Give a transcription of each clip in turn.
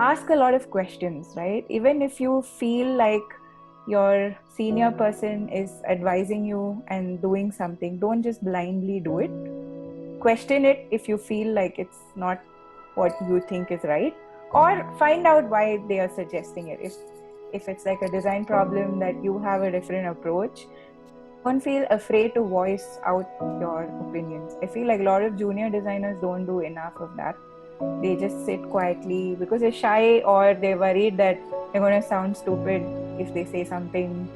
ask a lot of questions, right? Even if you feel like your senior person is advising you and doing something, don't just blindly do it. Question it if you feel like it's not what you think is right, or find out why they are suggesting it. If it's like a design problem that you have a different approach, don't feel afraid to voice out your opinions. I feel like a lot of junior designers don't do enough of that. They just sit quietly because they're shy, or they're worried that they're going to sound stupid if they say something.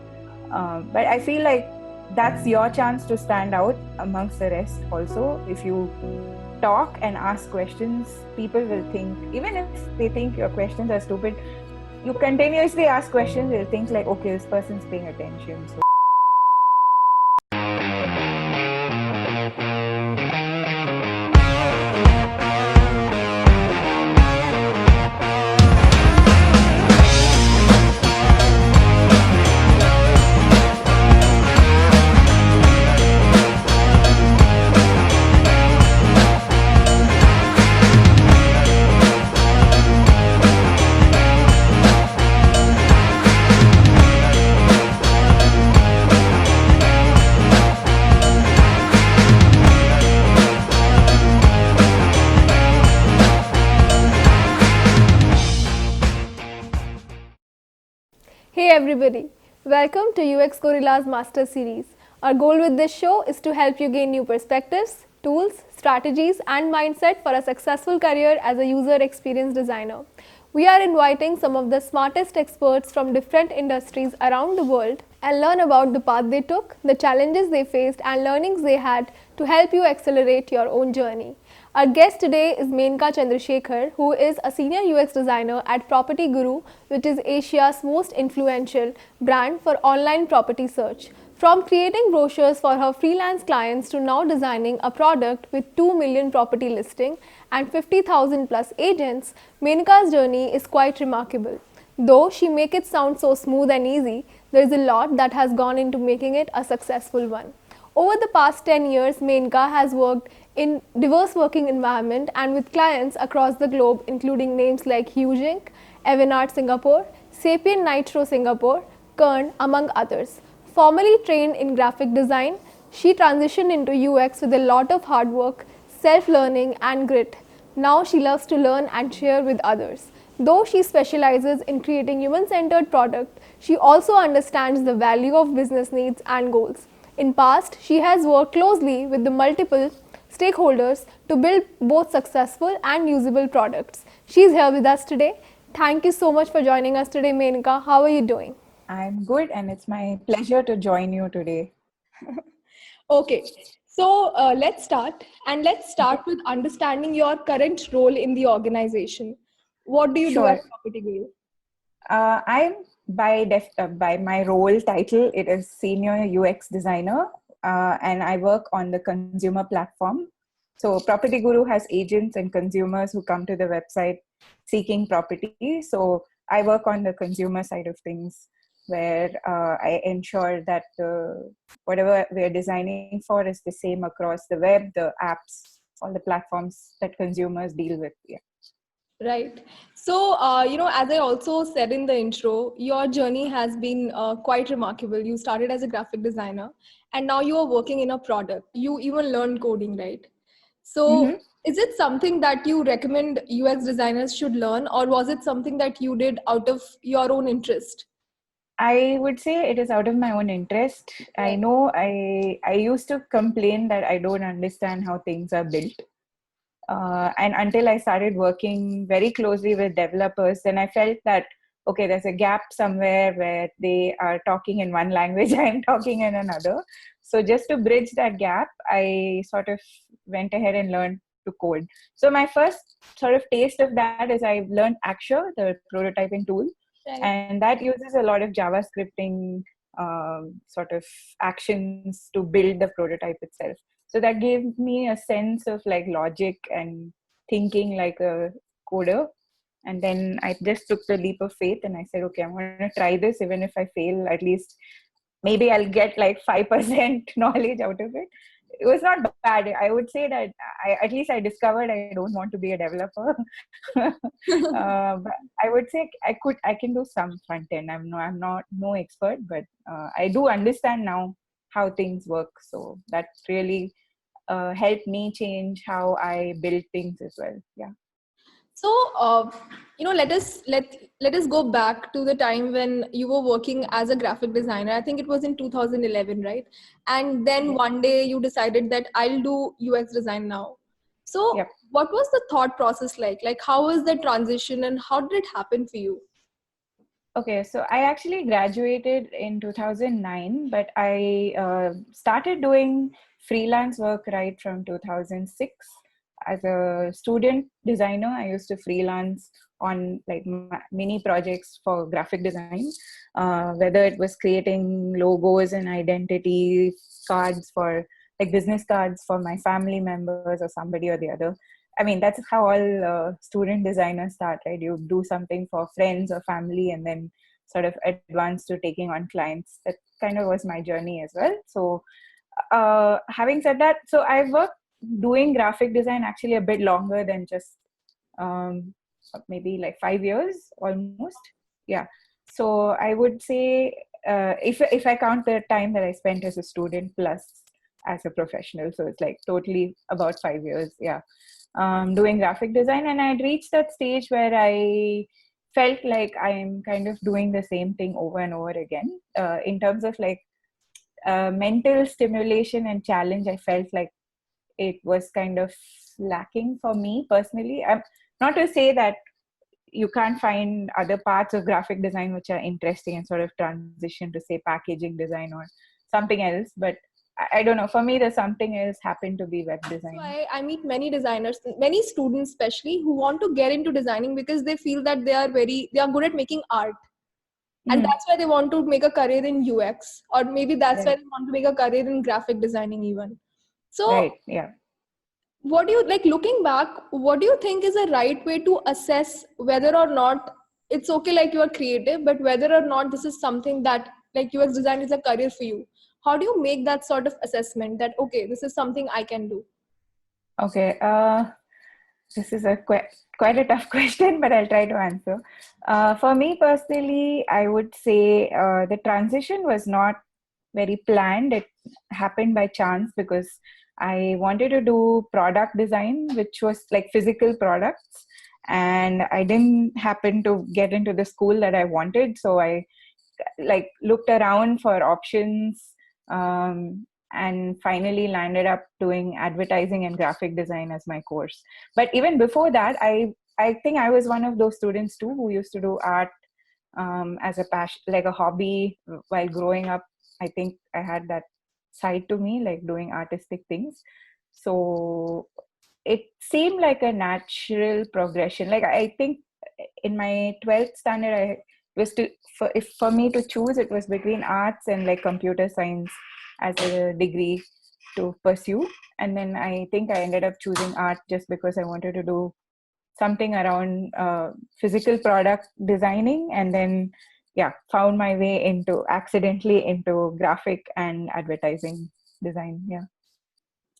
But I feel like that's your chance to stand out amongst the rest also. If you talk and ask questions, people will think, even if they think your questions are stupid, you continuously ask questions, they'll think like, okay, this person's paying attention. So Hey everybody, welcome to UX Gorilla's Master Series. Our goal with this show is to help you gain new perspectives, tools, strategies, and mindset for a successful career as a user experience designer. We are inviting some of the smartest experts from different industries around the world and learn about the path they took, the challenges they faced, and learnings they had to help you accelerate your own journey. Our guest today is Menaka Chandrasekhar, who is a senior UX designer at Property Guru, which is Asia's most influential brand for online property search. From creating brochures for her freelance clients to now designing a product with 2 million property listing and 50,000 plus agents, Menaka's journey is quite remarkable. Though she make it sound so smooth and easy, there is a lot that has gone into making it a successful one. Over the past 10 years, Menaka has worked in diverse working environment and with clients across the globe, including names like Huge Inc., Evinart Singapore, Sapien Nitro Singapore, Kern, among others. Formerly trained in graphic design, she transitioned into UX with a lot of hard work, self-learning and grit. Now she loves to learn and share with others. Though she specializes in creating human-centered product, she also understands the value of business needs and goals. In past, she has worked closely with the multiple stakeholders to build both successful and usable products. She is here with us today. Thank you so much for joining us today, Menaka. How are you doing? I'm good, and it's my pleasure to join you today. Okay, so let's start. And let's start with understanding your current role in the organization. What do you do at Sure. Property Guru? I'm by my role title, it is senior UX designer, and I work on the consumer platform. So Property Guru has agents and consumers who come to the website seeking property. So I work on the consumer side of things, where I ensure that whatever we're designing for is the same across the web, the apps, all the platforms that consumers deal with. Yeah. Right. So, as I also said in the intro, your journey has been quite remarkable. You started as a graphic designer and now you are working in a product. You even learned coding, right? So, Mm-hmm. is it something that you recommend UX designers should learn, or was it something that you did out of your own interest? I would say it is out of my own interest. I Right. know I used to complain that I don't understand how things are built. And until I started working very closely with developers, then I felt that, okay, there's a gap somewhere where they are talking in one language, I'm talking in another. So just to bridge that gap, I sort of went ahead and learned to code. So my first sort of taste of that is I learned Axure, the prototyping tool, Right. and that uses a lot of JavaScripting sort of actions to build the prototype itself. So that gave me a sense of like logic and thinking like a coder. And then I just took the leap of faith and I said, okay, I'm going to try this. Even if I fail, at least maybe I'll get like 5% knowledge out of it. it was not bad. I would say that at least I discovered I don't want to be a developer. But I would say I can do some front end. I'm not no expert, but I do understand now how things work. So that really helped me change how I build things as well. Yeah. So, let us go back to the time when you were working as a graphic designer. I think it was in 2011, right? And then Yeah. one day you decided that I'll do UX design now. So, Yep. what was the thought process like? Like, how was the transition, and how did it happen for you? Okay, so I actually graduated in 2009, but I started doing freelance work right from 2006. As a student designer, I used to freelance on like mini projects for graphic design, whether it was creating logos and identity cards for like business cards for my family members or somebody or the other. I mean, that's how all student designers start, right? You do something for friends or family and then sort of advance to taking on clients. That kind of was my journey as well. So, having said that, so I worked doing graphic design actually a bit longer than just um, maybe like 5 years almost. Yeah. So I would say if I count the time that I spent as a student plus as a professional, so it's like totally about 5 years. Yeah, doing graphic design, and I'd reached that stage where I felt like I'm kind of doing the same thing over and over again. In terms of like mental stimulation and challenge, I felt like it was kind of lacking for me personally. Not to say that you can't find other parts of graphic design which are interesting and sort of transition to say packaging design or something else, but I don't know, for me the something else happened to be web So design. I meet many designers, many students especially, who want to get into designing because they feel that they are good at making art. And Mm, that's why they want to make a career in UX, or maybe that's why right, they want to make a career in graphic designing even. So, right, yeah. what do you like looking back? What do you think is a right way to assess whether or not it's okay, like you are creative, but whether or not this is something that like UX design is a career for you? How do you make that sort of assessment that okay, this is something I can do? Okay, this is a quite a tough question, but I'll try to answer. For me personally, I would say the transition was not very planned. It happened by chance because I wanted to do product design, which was like physical products, and I didn't happen to get into the school that I wanted. So I like looked around for options, and finally landed up doing advertising and graphic design as my course. But even before that, I think I was one of those students too who used to do art as a passion, like a hobby while growing up. I think I had that side to me, like doing artistic things. So it seemed like a natural progression. Like I think in my 12th standard, I was to for me to choose, it was between arts and like computer science as a degree to pursue. And then I think I ended up choosing art just because I wanted to do something around physical product designing, and then yeah, found my way into accidentally into graphic and advertising design. Yeah,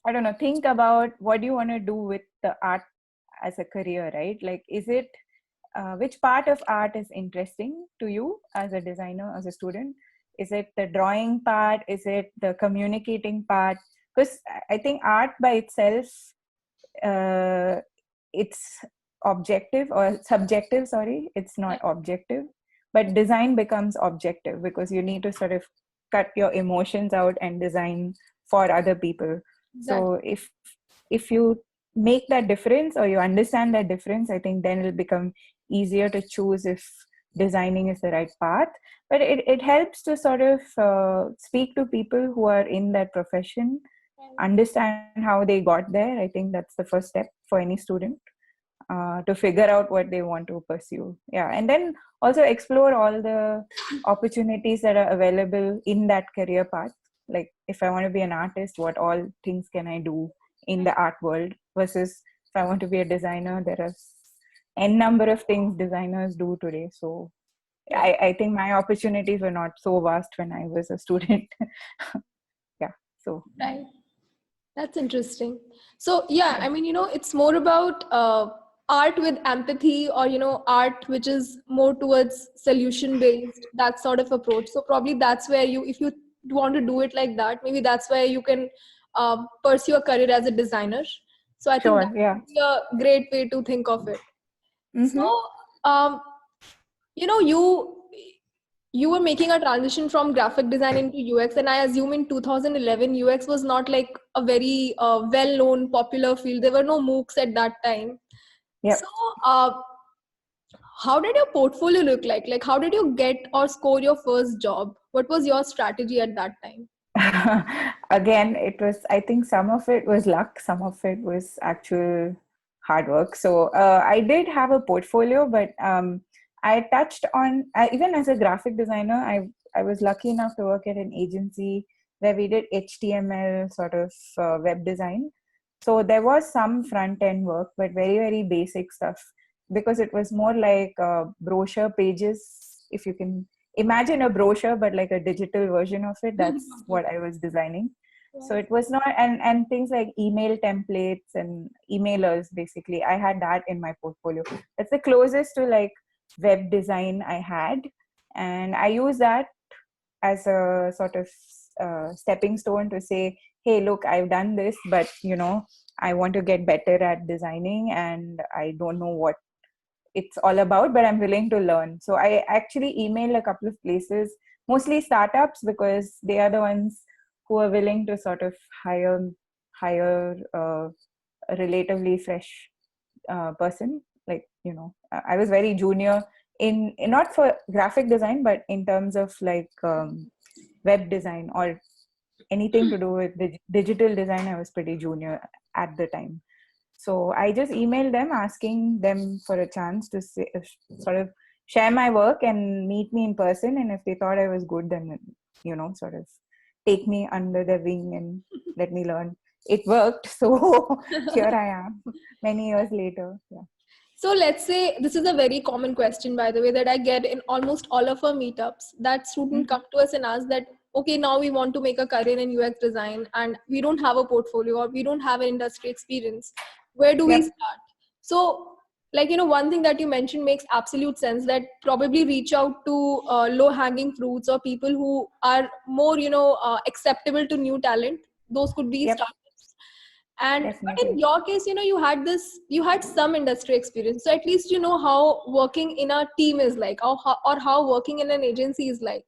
I don't know, think about what do you want to do with the art as a career, right? Like, is it which part of art is interesting to you as a designer, as a student? Is it the drawing part? Is it the communicating part? Because I think art by itself, uh, it's objective or subjective, sorry, it's not objective. But design becomes objective because you need to sort of cut your emotions out and design for other people. Exactly. So if you make that difference or you understand that difference, I think then it'll become easier to choose if designing is the right path. But it helps to sort of speak to people who are in that profession, understand how they got there. I think that's the first step for any student, to figure out what they want to pursue. Yeah, and then also explore all the opportunities that are available in that career path. Like if I want to be an artist, what all things can I do in the art world, versus if I want to be a designer, there are n number of things designers do today. So Right. I think my opportunities were not so vast when I was a student. Yeah, so Right. That's interesting. So yeah, Yeah, I mean, it's more about art with empathy, or art which is more towards solution based, that sort of approach. So probably that's where if you want to do it like that, maybe that's where you can pursue a career as a designer. So I think that sure. Yeah. would be a great way to think of it. So Mm-hmm. um, you know you were making a transition from graphic design into UX, and I assume in 2011 UX was not like a very well-known popular field. There were no MOOCs at that time. So Yep. uh, how did your portfolio look like? Like, how did you get or score your first job? What was your strategy at that time? Again, it was, I think some of it was luck, some of it was actual hard work. So I did have a portfolio, but I touched on, even as a graphic designer, I was lucky enough to work at an agency where we did HTML sort of web design. So there was some front end work, but very, very basic stuff, because it was more like brochure pages, if you can imagine a brochure but like a digital version of it. That's what I was designing. So Wow. it was not, and things like email templates and emailers, basically I had that in my portfolio. That's the closest to like web design I had, and I use that as a sort of stepping stone to say, hey, look, I've done this, but I want to get better at designing and I don't know what it's all about, but I'm willing to learn. So I actually emailed a couple of places, mostly startups, because they are the ones who are willing to sort of hire a relatively fresh person. Like, I was very junior in not for graphic design, but in terms of like web design or anything to do with digital design. I was pretty junior at the time. So I just emailed them asking them for a chance to sort of share my work and meet me in person. And if they thought I was good, then, sort of take me under their wing and let me learn. It worked. So here I am many years later. Yeah. So let's say this is a very common question, by the way, that I get in almost all of our meetups. That student Mhm. come to us and ask that, okay, now we want to make a career in UX design, and we don't have a portfolio or we don't have an industry experience. Where do we Yep. start? So, like, one thing that you mentioned makes absolute sense, that probably reach out to low hanging fruits or people who are more, acceptable to new talent. Those could be Yep. startups. And but in Definitely. your case, you had some industry experience, so at least you know how working in a team is like, or how working in an agency is like.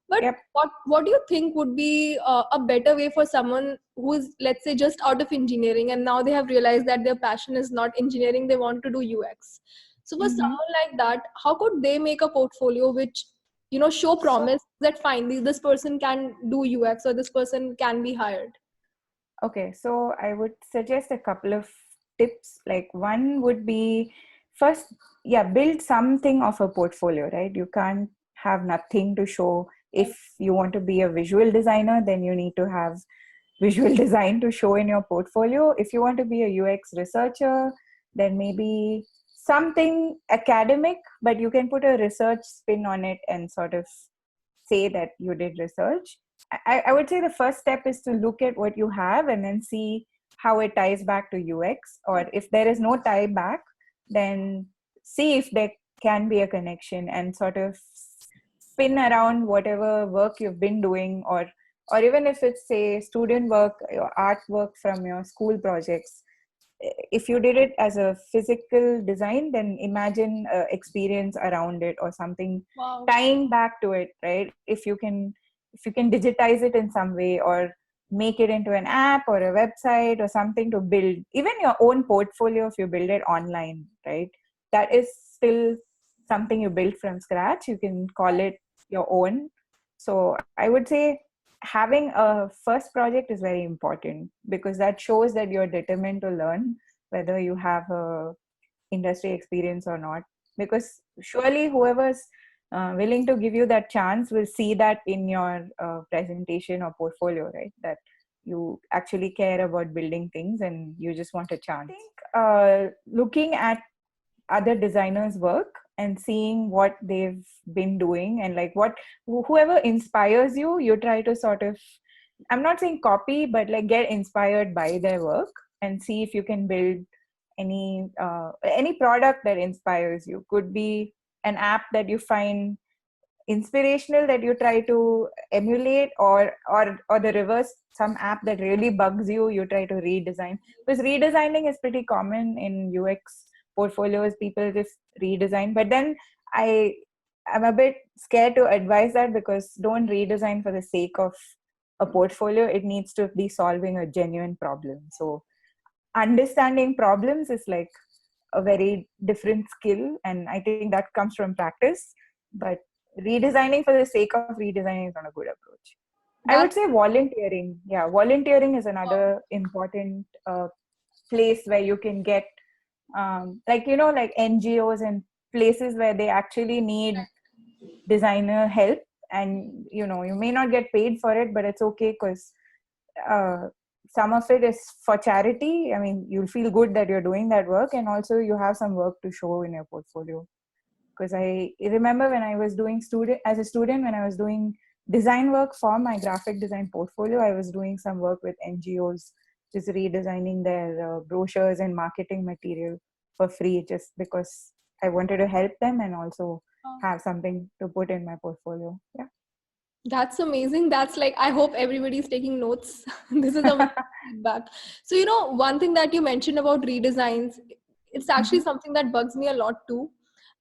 But Yep. what do you think would be a better way for someone who is, let's say, just out of engineering, and now they have realized that their passion is not engineering, they want to do UX. So for Hmm. someone like that, how could they make a portfolio which show So, promise that fine, this person can do UX, or this person can be hired? okay, so I would suggest a couple of tips. Like, one would be, first, yeah, build something of a portfolio, right? You can't have nothing to show. If you want to be a visual designer, then you need to have visual design to show in your portfolio. If you want to be a UX researcher, then maybe something academic, but you can put a research spin on it and sort of say that you did research. I would say the first step is to look at what you have and then see how it ties back to UX. Or if there is no tie back, then see if there can be a connection and sort of spin around whatever work you've been doing, or even if it's, say, student work or artwork from your school projects. If you did it as a physical design, then imagine experience around it or something Wow. tying back to it, right? If you can digitize it in some way, or make it into an app or a website or something to build even your own portfolio. If you build it online, right, that is still something you built from scratch. You can call it your own. So I would say having a first project is very important, because that shows that you're determined to learn, whether you have a industry experience or not. Because surely whoever's willing to give you that chance will see that in your presentation or portfolio, right? That you actually care about building things and you just want a chance. I think looking at other designers work and seeing what they've been doing, and like whoever inspires you, you try to sort of I'm not saying copy, but like get inspired by their work and see if you can build any product that inspires you. Could be an app that you find inspirational that you try to emulate, or the reverse, some app that really bugs you, you try to redesign. Because redesigning is pretty common in UX portfolios, people just redesign. But then I'm a bit scared to advise that, because don't redesign for the sake of a portfolio. It needs to be solving a genuine problem. So understanding problems is like a very different skill, and I think that comes from practice. But redesigning for the sake of redesigning is not a good approach. I would That's say volunteering. Yeah, volunteering is another important place where you can get like, you know, like NGOs and places where they actually need designer help. And you know, you may not get paid for it, but it's okay, because uh, some of it is for charity. I mean, you'll feel good that you're doing that work, and also you have some work to show in your portfolio. Because I remember when I was doing student, when I was doing design work for my graphic design portfolio, I was doing some work with NGOs, just redesigning their brochures and marketing material for free, just because I wanted to help them and also have something to put in my portfolio. Yeah. That's amazing. That's like, I hope everybody's taking notes. This is amazing feedback. So, one thing that you mentioned about redesigns, it's actually Hmm. something that bugs me a lot too.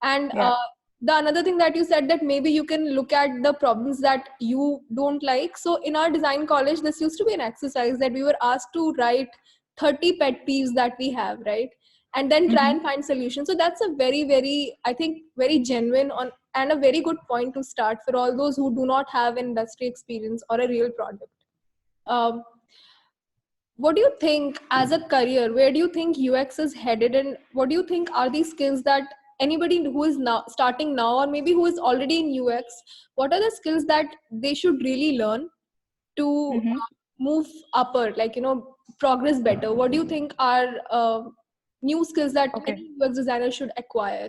And Yeah. the another thing that you said, that maybe you can look at the problems that you don't like. So in our design college, this used to be an exercise that we were asked to write 30 pet peeves that we have, right? And then try Hmm. and find solutions. So that's a very, very, I think, very genuine on and a very good point to start for all those who do not have an industry experience or a real product. Um, what do you think as a career? Where do you think UX is headed, and what do you think are these skills that anybody who is now starting now, or maybe who is already in UX, what are the skills that they should really learn to Hmm. move upper, like progress better? What do you think are new skills that Okay. any UX designer should acquire?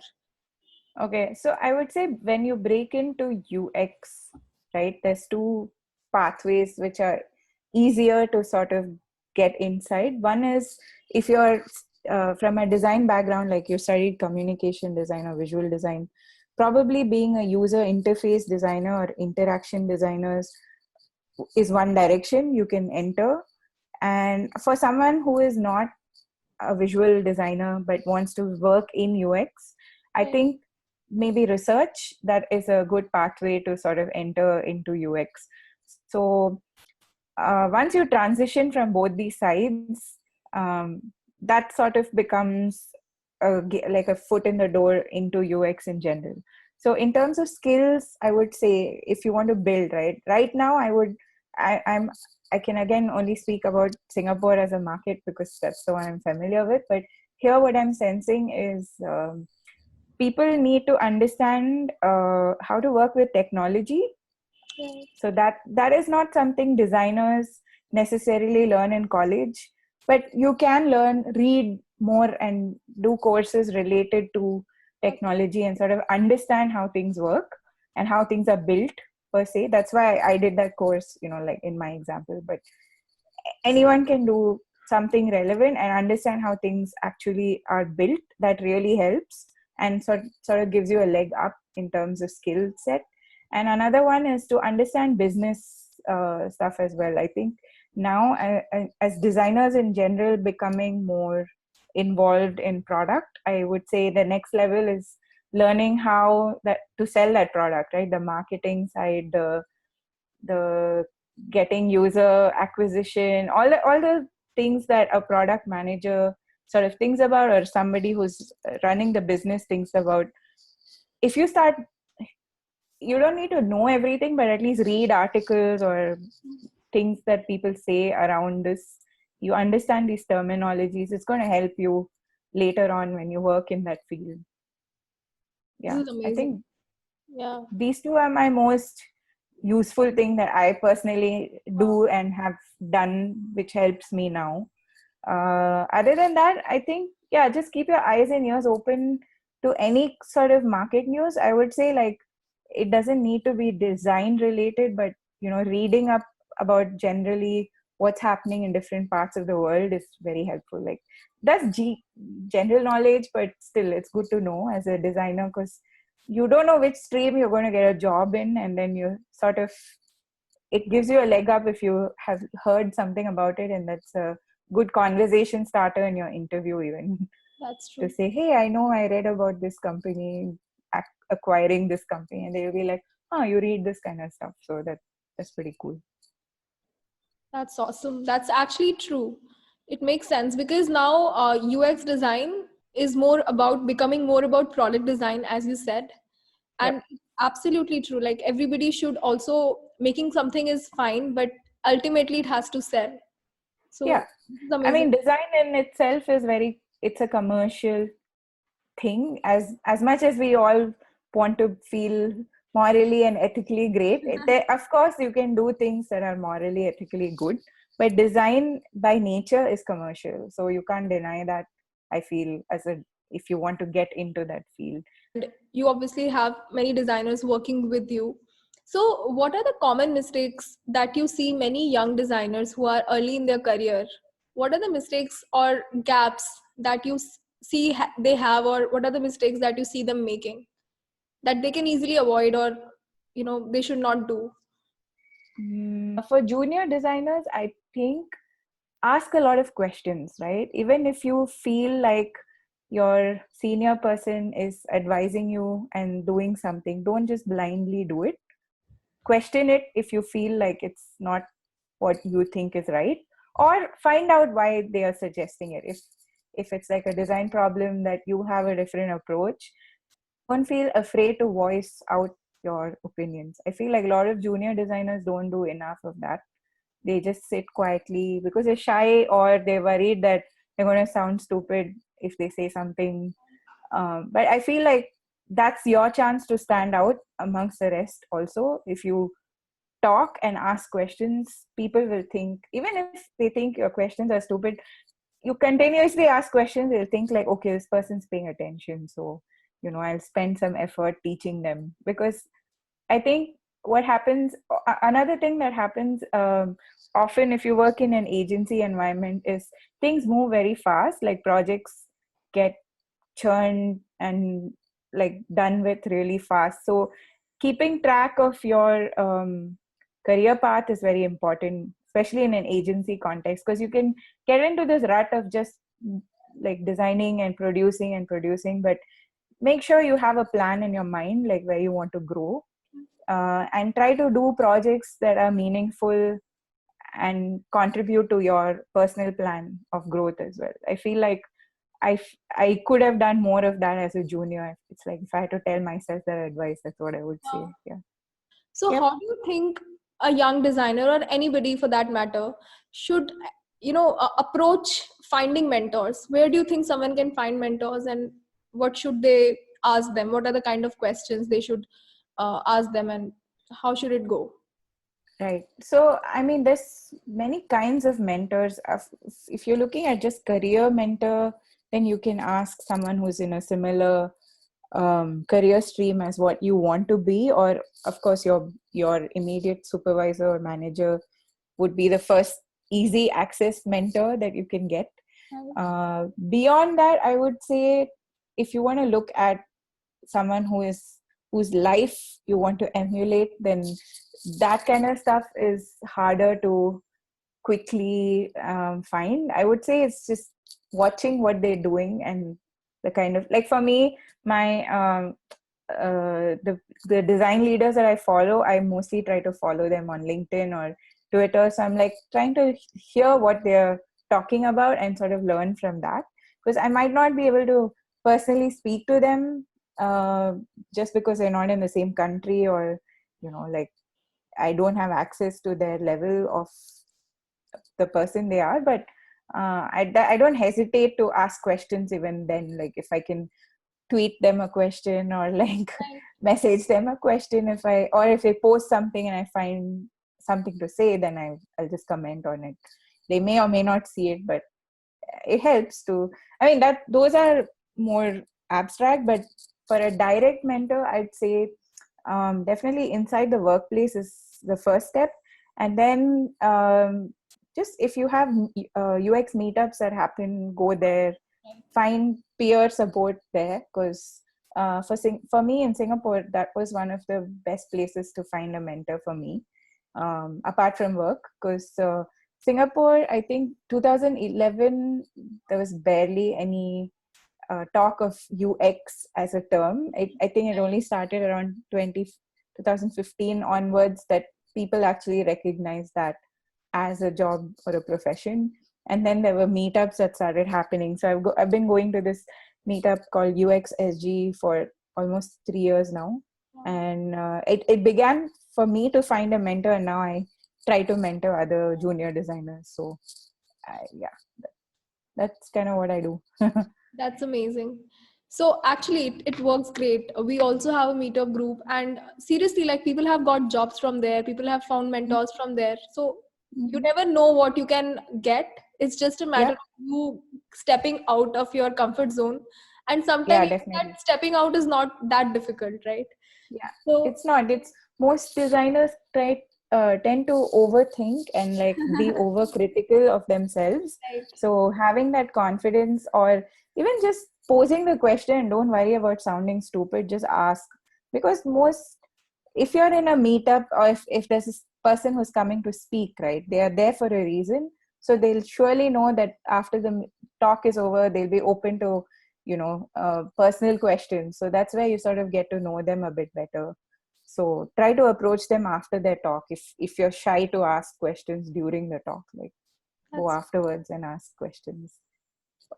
Okay, so I would say when you break into UX, right, there's two pathways which are easier to sort of get inside. One is if you're from a design background, like you studied communication design or visual design, probably being a user interface designer or interaction designers is one direction you can enter. And for someone who is not a visual designer but wants to work in UX, I Right. think maybe research, that is a good pathway to sort of enter into UX. So once you transition from both these sides, that sort of becomes like a foot in the door into UX in general. So in terms of skills, I would say if you want to build, right now, I'm I can again only speak about Singapore as a market because that's the one I'm familiar with. But here, what I'm sensing is people need to understand how to work with technology. Right. So that is not something designers necessarily learn in college, but you can read more and do courses related to technology and sort of understand how things work and how things are built per se. That's why I did that course, like in my example. But anyone can do something relevant and understand how things actually are built. That really helps and sort of gives you a leg up in terms of skill set. And another one is to understand business stuff as well. I think now, as designers in general becoming more involved in product, I would say the next level is learning how that to sell that product, right? The marketing side, the getting user acquisition, all the things that a product manager sort of thinks about, or somebody who's running the business thinks about. If you start, you don't need to know everything, but at least read articles or things that people say around this. You understand these terminologies, it's going to help you later on when you work in that field. This Yeah, is I amazing. think Yeah. these two are my most useful thing that I personally do and have done, which helps me now. Other than that, I think, yeah, just keep your eyes and ears open to any sort of market news. I would say, like, it doesn't need to be design related, but reading up about generally what's happening in different parts of the world is very helpful. Like that's general knowledge, but still it's good to know as a designer, because you don't know which stream you're going to get a job in, and then you sort of, it gives you a leg up if you have heard something about it, and that's a good conversation starter in your interview even. That's To true. say, hey, I know I read about this company acquiring this company, and they'll be like, oh, you read this kind of stuff. So that's pretty cool. That's awesome. That's actually true. It makes sense because now UX design is more about becoming more about product design, as you said. Yep. And absolutely true. Like everybody should also, making something is fine, but ultimately it has to sell. Yeah. So this is I amazing. mean, design in itself is it's a commercial thing. As much as we all want to feel morally and ethically great, of course you can do things that are morally ethically good, but design by nature is commercial, so you can't deny that. I feel, as a, if you want to get into that field. You obviously have many designers working with you. So, what are the common mistakes that you see many young designers who are early in their career? What are the mistakes or gaps that you see they have, or what are the mistakes that you see them making that they can easily avoid, or they should not do? For junior designers, I think ask a lot of questions, right? Even if you feel like your senior person is advising you and doing something, don't just blindly do it. Question it if you feel like it's not what you think is right, or find out why they are suggesting it. If it's like a design problem that you have a different approach, don't feel afraid to voice out your opinions. I feel like a lot of junior designers don't do enough of that. They just sit quietly because they're shy, or they're worried that they're going to sound stupid if they say something. But I feel like that's your chance to stand out amongst the rest also. If you talk and ask questions, people will think, even if they think your questions are stupid, you continuously ask questions, they'll think like, okay, this person's paying attention, so I'll spend some effort teaching them. Because I think what happens, another thing that happens often if you work in an agency environment, is things move very fast. Like projects get churned and like done with really fast. So keeping track of your career path is very important, especially in an agency context, because you can get into this rut of just like designing and producing, but make sure you have a plan in your mind, like where you want to grow, and try to do projects that are meaningful and contribute to your personal plan of growth as well. I feel like I could have done more of that as a junior. It's like if I had to tell myself that advice, that's what I would say. Yeah. So, Yep. how do you think a young designer or anybody for that matter should, approach finding mentors? Where do you think someone can find mentors, and what should they ask them? What are the kind of questions they should ask them, and how should it go? Right. So, I mean, there's many kinds of mentors. If you're looking at just career mentor, then you can ask someone who's in a similar career stream as what you want to be, or of course, your immediate supervisor or manager would be the first easy access mentor that you can get. Beyond that, I would say if you want to look at someone whose life you want to emulate, then that kind of stuff is harder to quickly find. I would say it's just watching what they're doing, and the kind of, like for me, my the design leaders that I follow, I mostly try to follow them on LinkedIn or Twitter. So I'm like trying to hear what they're talking about and sort of learn from that, because I might not be able to personally speak to them uh, just because they're not in the same country, or like I don't have access to their level of the person they are. But I don't hesitate to ask questions even then. Like if I can tweet them a question, or like message them a question, if they post something and I find something to say, then I'll just comment on it. They may or may not see it, but it helps to, I mean, that those are more abstract. But for a direct mentor, I'd say definitely inside the workplace is the first step. And then just if you have UX meetups that happen, go there, find peer support there, because for me in Singapore, that was one of the best places to find a mentor for me, apart from work, because Singapore, I think 2011, there was barely any talk of UX as a term. I think it only started around 2015 onwards that people actually recognize that as a job or a profession. And then there were meetups that started happening. So I've been going to this meetup called UXSG for almost 3 years now. And it began for me to find a mentor, and now I try to mentor other junior designers. So yeah, that's kind of what I do. That's amazing. So actually, it works great. We also have a meetup group, and seriously, like people have got jobs from there. People have found mentors from there. So you Mhm. never know what you can get. It's just a matter Yeah, of you stepping out of your comfort zone. And yeah, sometimes definitely. that stepping out is not that difficult, right? Yeah, So, it's not. It's most designers tend to overthink and like be overcritical of themselves. right. So having that confidence, or even just posing the question, don't worry about sounding stupid, just ask. Because most, if you're in a meetup, or if there's a person who's coming to speak, right, they are there for a reason. So they'll surely know that after the talk is over, they'll be open to personal questions. So that's where you sort of get to know them a bit better. So try to approach them after their talk. If you're shy to ask questions during the talk, like go That's afterwards and ask questions,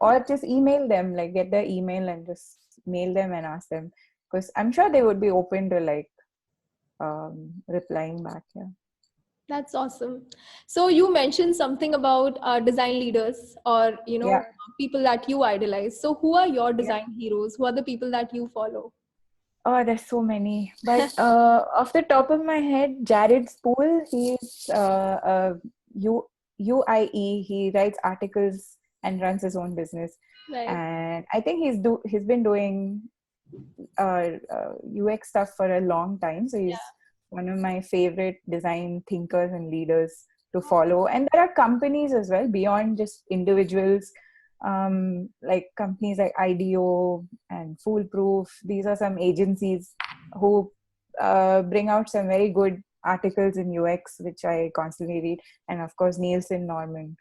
or just email them, like get their email and just mail them and ask them, because I'm sure they would be open to like replying back. Yeah. That's awesome. So you mentioned something about design leaders, or Yeah. people that you idolize. So who are your Yeah. design heroes? Who are the people that you follow? Oh, there's so many. But off the top of my head, Jared Spool, he's U UIE. He writes articles and runs his own business. Right. And I think he's been doing UX stuff for a long time. So he's one of my favorite design thinkers and leaders to follow. And there are companies as well beyond just individuals, like companies like IDEO and Foolproof. These are some agencies who bring out some very good articles in UX, which I constantly read. And of course, Nielsen Norman.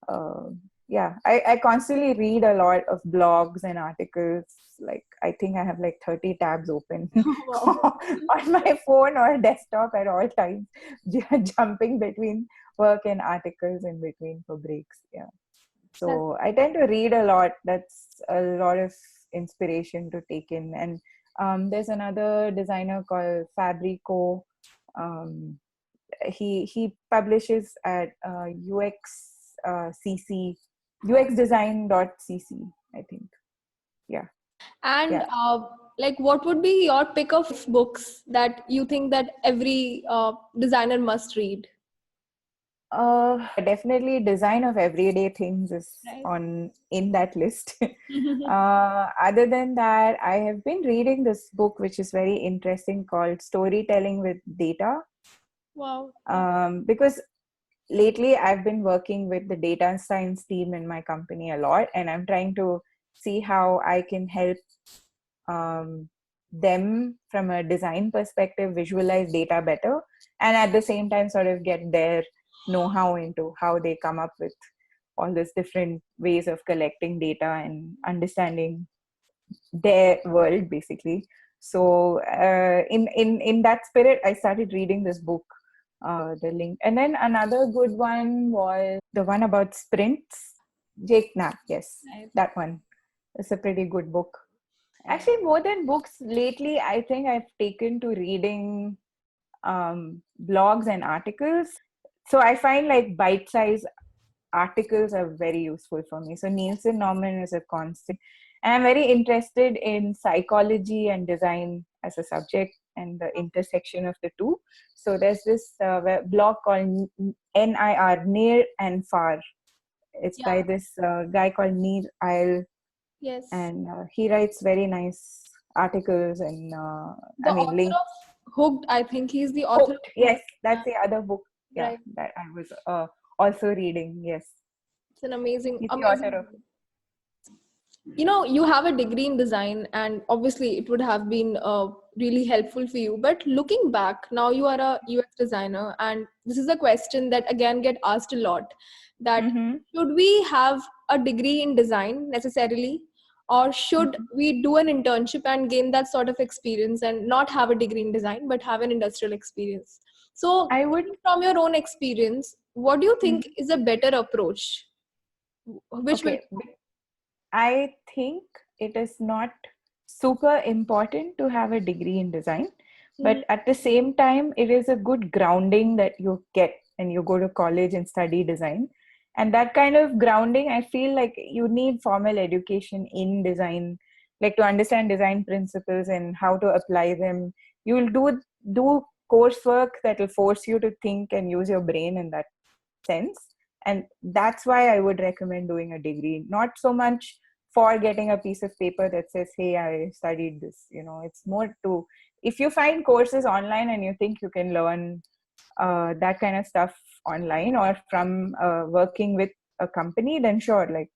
uh, yeah, I constantly read a lot of blogs and articles. Like I think I have like 30 tabs open Wow. on my phone or desktop at all times, jumping between work and articles in between for breaks. Yeah, That's so I tend to read a lot. That's a lot of inspiration to take in. And there's another designer called Fabrico. um, he publishes at UX CC, uxdesign.cc, I think. Yeah, and yeah. like, what would be your pick of books that you think that every designer must read? Definitely Design of Everyday Things is Right. on in that list. Other than that, I have been reading this book which is very interesting called Storytelling with Data. Wow. Because lately I've been working with the data science team in my company a lot, and I'm trying to see how I can help them from a design perspective visualize data better, and at the same time sort of get their know-how into how they come up with all these different ways of collecting data and understanding their world basically. So in that spirit, I started reading this book, the link. And then another good one was the one about sprints. Jake Knapp, yes, Right. that one. It's a pretty good book. Actually, more than books, lately, I think I've taken to reading blogs and articles. So I find like bite-sized articles are very useful for me. So Nielsen Norman is a constant. And I'm very interested in psychology and design as a subject and the intersection of the two. So there's this blog called NIR, Near and Far. It's Yeah. by this guy called Neil Isle, Yes. and he writes very nice articles and The author links. of Hooked, I think he's the author of Hooked, yes, Hooked. Yeah. that's the other book. yeah, Right. that I was also reading. Yes, It's an amazing, he's the author amazing. of. You have a degree in design, and obviously it would have been really helpful for you. But looking back, now you are a UX designer, and this is a question that again get asked a lot: that Mm-hmm. should we have a degree in design necessarily, or should Mm-hmm. we do an internship and gain that sort of experience and not have a degree in design but have an industrial experience? So, I would. from your own experience, what do you think Mhm. is a better approach? Which will Okay, I think it is not super important to have a degree in design, but at the same time, it is a good grounding that you get when you go to college and study design. And that kind of grounding, I feel like you need formal education in design, like to understand design principles and how to apply them. You'll do coursework that will force you to think and use your brain in that sense. And that's why I would recommend doing a degree, not so much for getting a piece of paper that says, hey, I studied this. It's more to, if you find courses online and you think you can learn that kind of stuff online or from working with a company, then sure, like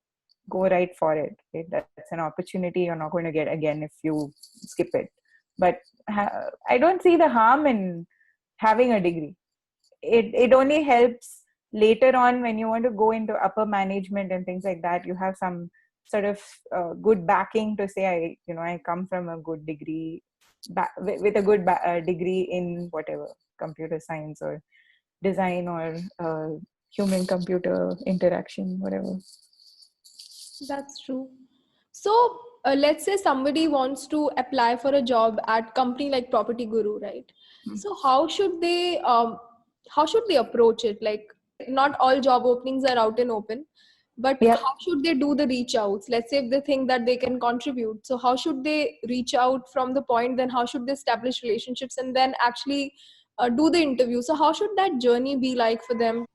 go right for it. Okay? That's an opportunity you're not going to get again if you skip it. But I don't see the harm in having a degree. It only helps later on when you want to go into upper management and things like that. You have some sort of good backing to say, I come from a good degree, with a good degree in whatever, computer science or design or human computer interaction, whatever. That's true. So, let's say somebody wants to apply for a job at company like Property Guru, right? So, how should they approach it? Like, not all job openings are out and open, but Yep. how should they do the reach outs? Let's say if they think that they can contribute, so how should they reach out from the point? Then how should they establish relationships and then actually do the interview? So, how should that journey be like for them?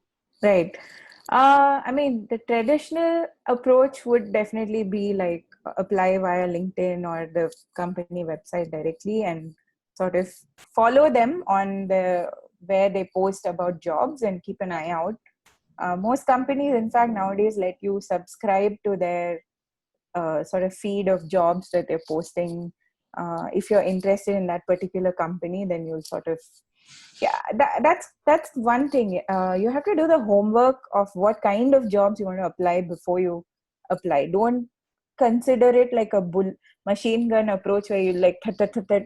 Right. I mean, the traditional approach would definitely be like apply via LinkedIn or the company website directly and sort of follow them on the where they post about jobs and keep an eye out. Most companies, in fact, nowadays let you subscribe to their sort of feed of jobs that they're posting. If you're interested in that particular company, then you'll sort of, yeah, that's one thing. You have to do the homework of what kind of jobs you want to apply before you apply. Don't consider it like a machine gun approach where you like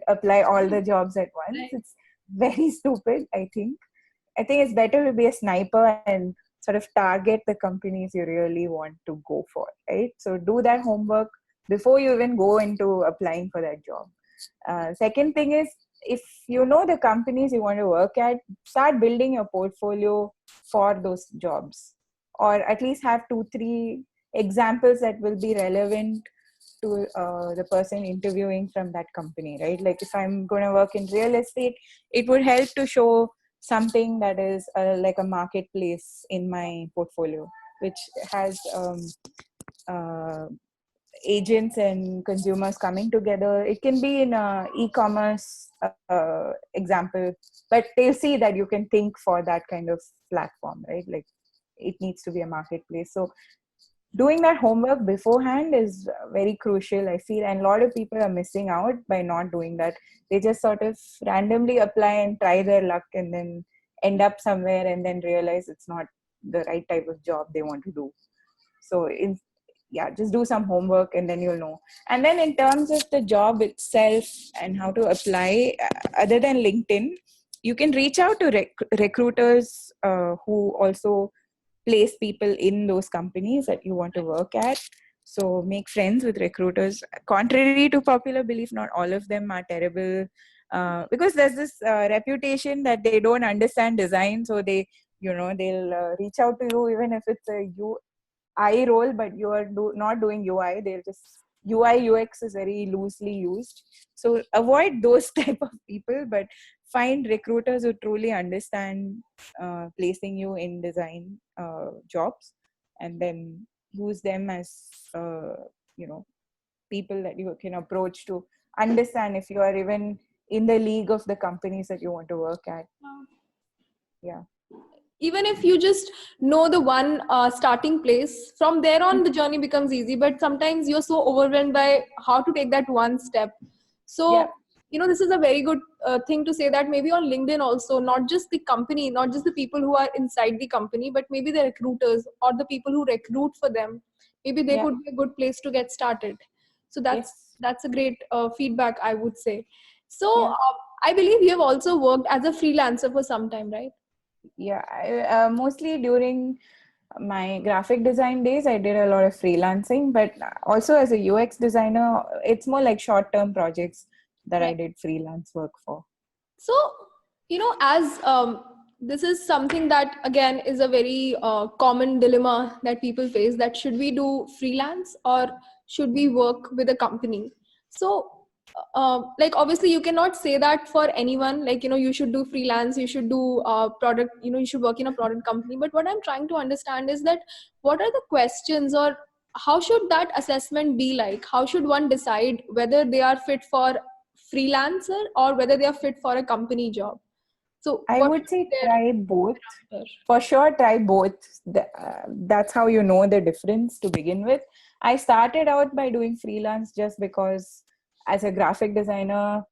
apply all the jobs at once. It's very stupid, I think it's better to be a sniper and sort of target the companies you really want to go for, right? So do that homework before you even go into applying for that job. Second thing is, if you know the companies you want to work at, start building your portfolio for those jobs, or at least have 2 3 examples that will be relevant to the person interviewing from that company, right? Like if I'm going to work in real estate, it would help to show something that is like a marketplace in my portfolio, which has uh, agents and consumers coming together. It can be in a e-commerce example, but they'll see that you can think for that kind of platform, right? Like it needs to be a marketplace. So doing that homework beforehand is very crucial, I feel, and a lot of people are missing out by not doing that. They just sort of randomly apply and try their luck and then end up somewhere and then realize it's not the right type of job they want to do. So yeah, just do some homework and then you'll know. And then in terms of the job itself and how to apply, other than LinkedIn, you can reach out to recruiters who also place people in those companies that you want to work at. So make friends with recruiters. Contrary to popular belief, not all of them are terrible, because there's this reputation that they don't understand design, so they'll reach out to you even if it's a UI role, but you are not doing UI. They're just UI UX is very loosely used. So avoid those type of people, but find recruiters who truly understand placing you in design jobs, and then use them as you know people that you can approach to understand if you are even in the league of the companies that you want to work at. Yeah. even if you just know the one starting place, from there on the journey becomes easy. But sometimes you're so overwhelmed by how to take that one step. Yeah, So this is a very good thing to say, that maybe on LinkedIn also, not just the company, not just the people who are inside the company, but maybe the recruiters or the people who recruit for them, maybe they yeah, could be a good place to get started. So that's yes, that's a great feedback, I would say. So yeah. I believe you have also worked as a freelancer for some time, right? Yeah, mostly during my graphic design days, I did a lot of freelancing, but also as a UX designer, it's more like short-term projects that I Right. did freelance work for. So, as this is something that again is a very common dilemma that people face, that should we do freelance or should we work with a company? So, like obviously you cannot say that for anyone, like, you should do freelance, you should do product, you should work in a product company. But what I'm trying to understand is that what are the questions, or how should that assessment be like? How should one decide whether they are fit for freelancer or whether they are fit for a company job? So I what would should be say their try both. parameter? For sure, try both. That's how you know the difference to begin with. I started out by doing freelance just because, as a graphic designer,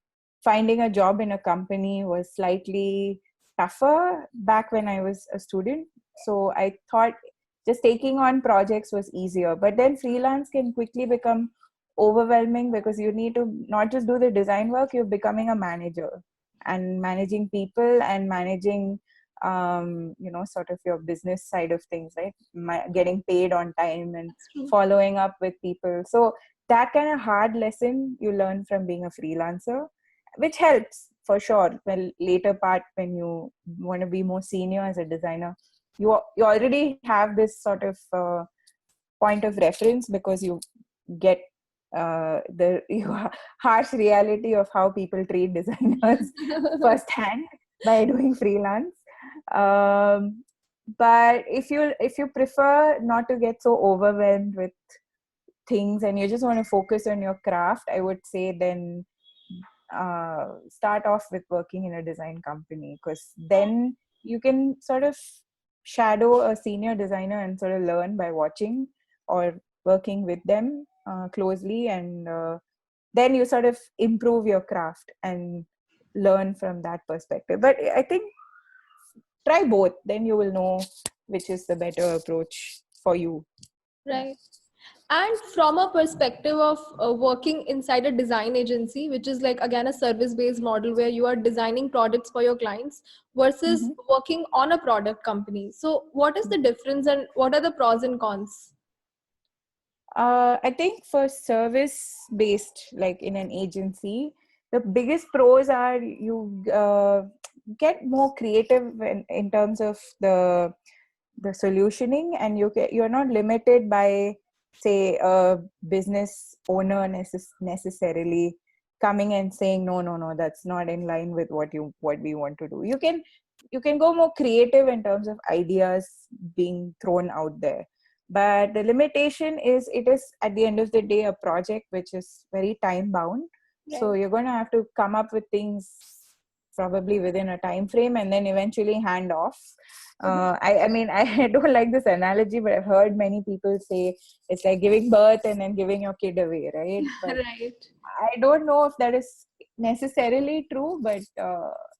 finding a job in a company was slightly tougher back when I was a student. So I thought just taking on projects was easier. But then freelance can quickly become overwhelming because you need to not just do the design work, you're becoming a manager and managing people and managing sort of your business side of things, right? Getting paid on time and That's true. following up with people. So that kind of hard lesson you learn from being a freelancer, which helps for sure. Well, later part when you want to be more senior as a designer, you already have this sort of point of reference because you get the harsh reality of how people treat designers firsthand by doing freelance. Um, but if you prefer not to get so overwhelmed with things and you just want to focus on your craft, I would say then start off with working in a design company, because then you can sort of shadow a senior designer and sort of learn by watching or working with them closely, and then you sort of improve your craft and learn from that perspective. But I think try both, then you will know which is the better approach for you. Yeah. Right. And from a perspective of working inside a design agency, which is like again a service based model where you are designing products for your clients versus Mm-hmm. working on a product company. So, what is the difference and what are the pros and cons? I think for service based, like in an agency, the biggest pros are you get more creative in terms of the solutioning, and you're not limited by, say, a business owner necessarily coming and saying no, no, no, that's not in line with what we want to do. You can go more creative in terms of ideas being thrown out there, but the limitation is it is at the end of the day a project which is very time bound. So Right. you're going to have to come up with things probably within a time frame and then eventually hand off. Mhm. I mean, I don't like this analogy, but I've heard many people say it's like giving birth and then giving your kid away, right? But Right. I don't know if that is necessarily true, but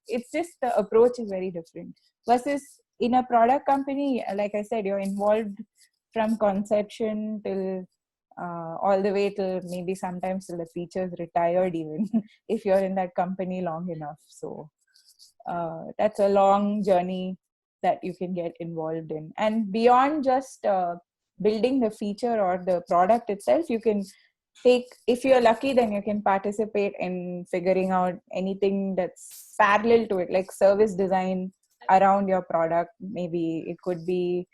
it's just the approach is very different. Versus in a product company, like I said, you're involved from conception till all the way till maybe sometimes till the features retired, even if you're in that company long enough. So that's a long journey that you can get involved in. And beyond just building the feature or the product itself, you can take, if you're lucky, then you can participate in figuring out anything that's parallel to it, like service design around your product. Maybe it could be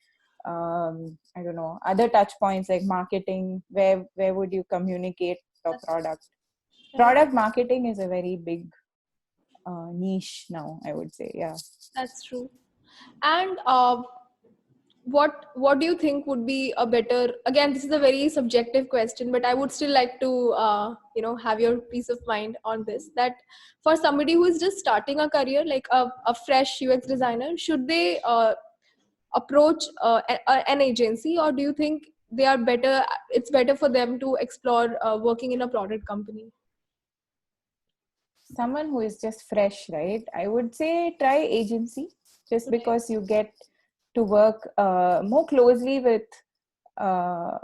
I don't know, other touch points like marketing. Where would you communicate your That's product? right. Product marketing is a very big niche now, I would say. Yeah. That's true. And what do you think would be a better, again this is a very subjective question, but I would still like to have your peace of mind on this, that for somebody who is just starting a career, like a fresh UX designer, should they approach an agency, or do you think they are better? It's better for them to explore working in a product company. Someone who is just fresh, right? I would say try agency, just Right. because you get to work more closely with uh,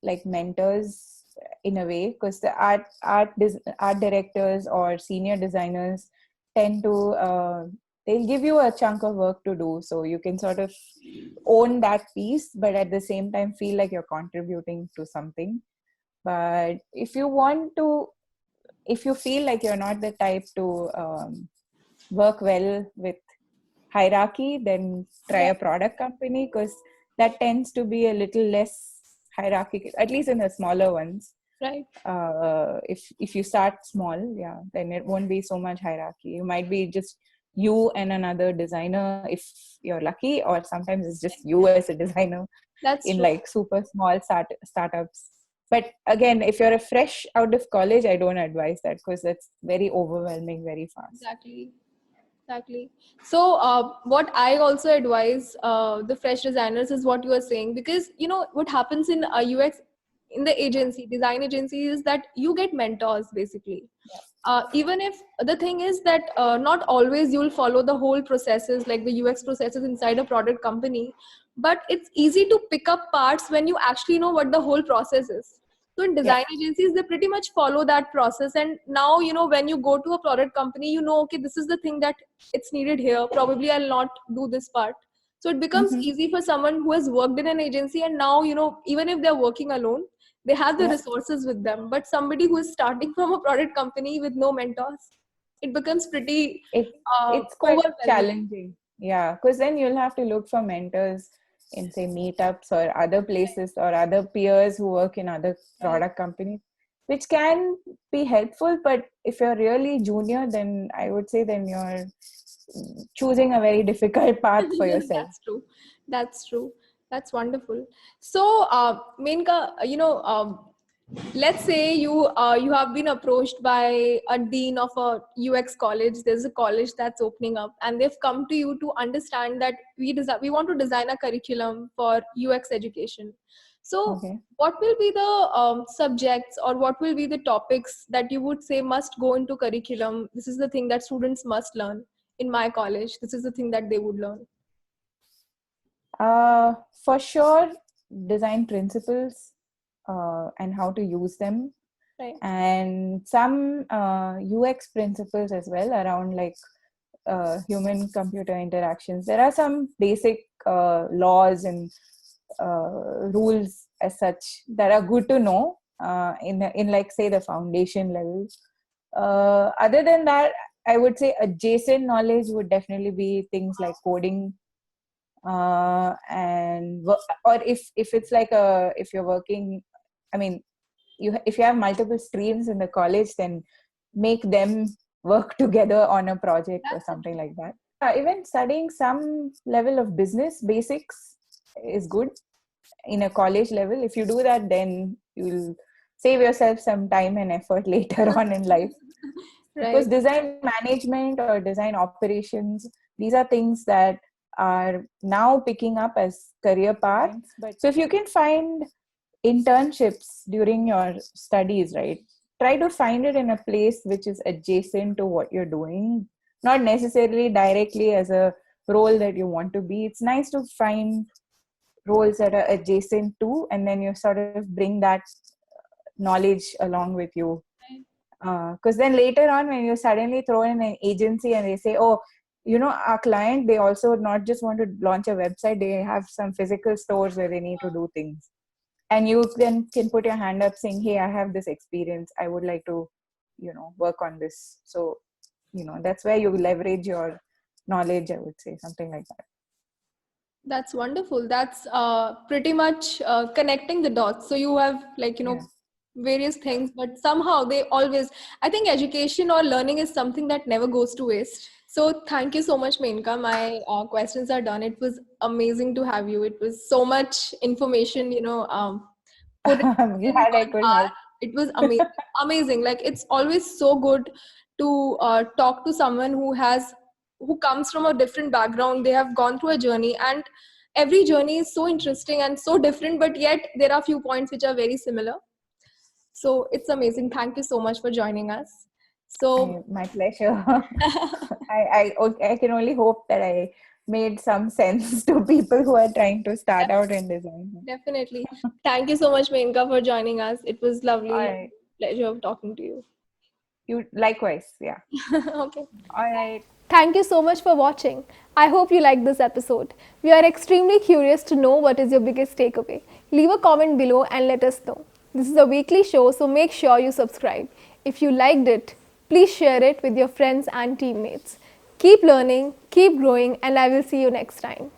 like mentors in a way, because the art directors or senior designers tend to they'll give you a chunk of work to do, so you can sort of own that piece, but at the same time feel like you're contributing to something. But if you feel like you're not the type to work well with hierarchy, then try Yeah. a product company, because that tends to be a little less hierarchical, at least in the smaller ones. Right. If you start small, yeah, then it won't be so much hierarchy. You might be just you and another designer if you're lucky, or sometimes it's just you as a designer That's in true. like super small startups. But again, if you're a fresh out of college, I don't advise that, because that's very overwhelming very fast. Exactly. Exactly. So, what I also advise the fresh designers is what you are saying, because you know what happens in UX, in the agency, design agency, is that you get mentors basically. Even if the thing is that not always you'll follow the whole processes, like the UX processes inside a product company, but it's easy to pick up parts when you actually know what the whole process is. So in Yeah. design agencies, they pretty much follow that process, and now you know when you go to a product company, you know, okay, this is the thing that it's needed here, probably I'll not do this part. So it becomes Mm-hmm. easy for someone who has worked in an agency, and now you know, even if they're working alone, they have the Yeah. resources with them. But somebody who is starting from a product company with no mentors, it becomes pretty it it's quite overwhelming. challenging, yeah, because then you'll have to look for mentors in say meetups or other places or other peers who work in other Right. product companies, which can be helpful. But if you're really junior, then I would say then you're choosing a very difficult path for yourself. That's true. That's true. That's wonderful. So, Menka, let's say you have been approached by a dean of a UX college. There's a college that's opening up, and they've come to you to understand that we want to design a curriculum for UX education. So, Okay. what will be the subjects, or what will be the topics that you would say must go into curriculum? This is the thing that students must learn in my college. This is the thing that they would learn. For sure, design principles and how to use them, Right. and some UX principles as well around like human computer interactions. There are some basic laws and rules as such that are good to know in like say the foundation level. Other than that, I would say adjacent knowledge would definitely be things like coding, or if it's like a if you're working, I mean, if you have multiple streams in the college, then make them work together on a project or That's something interesting. like that. Even studying some level of business basics is good in a college level. If you do that, then you'll save yourself some time and effort later on in life, because Right. design management or design operations, these are things that are now picking up as career paths. So if you can find internships during your studies, right, try to find it in a place which is adjacent to what you're doing, not necessarily directly as a role that you want to be. It's nice to find roles that are adjacent to, and then you sort of bring that knowledge along with you, because then later on when you suddenly throw in an agency and they say, oh, our client, they also not just want to launch a website, they have some physical stores where they need to do things, and you then can put your hand up saying, hey, I have this experience, I would like to work on this. So that's where you leverage your knowledge, I would say, something like that. That's wonderful. That's pretty much connecting the dots. So you have, like, Yeah. various things, but somehow they always, I think education or learning is something that never goes to waste. So thank you so much, Menka. My questions are done. It was amazing to have you. It was so much information, put I'm in glad I one could hour. help. It was amazing. Amazing. Like, it's always so good to talk to someone who comes from a different background. They have gone through a journey, and every journey is so interesting and so different, but yet there are few points which are very similar. So it's amazing. Thank you so much for joining us. So My pleasure. I can only hope that I made some sense to people who are trying to start out in design. definitely, thank you so much, Menka, for joining us. It was All lovely, right. pleasure of talking to you. You likewise. Yeah. Okay. All right. Thank you so much for watching. I hope you liked this episode. We are extremely curious to know what is your biggest takeaway. Leave a comment below and let us know. This is a weekly show, so make sure you subscribe. If you liked it, please share it with your friends and teammates. Keep learning, keep growing, and I will see you next time.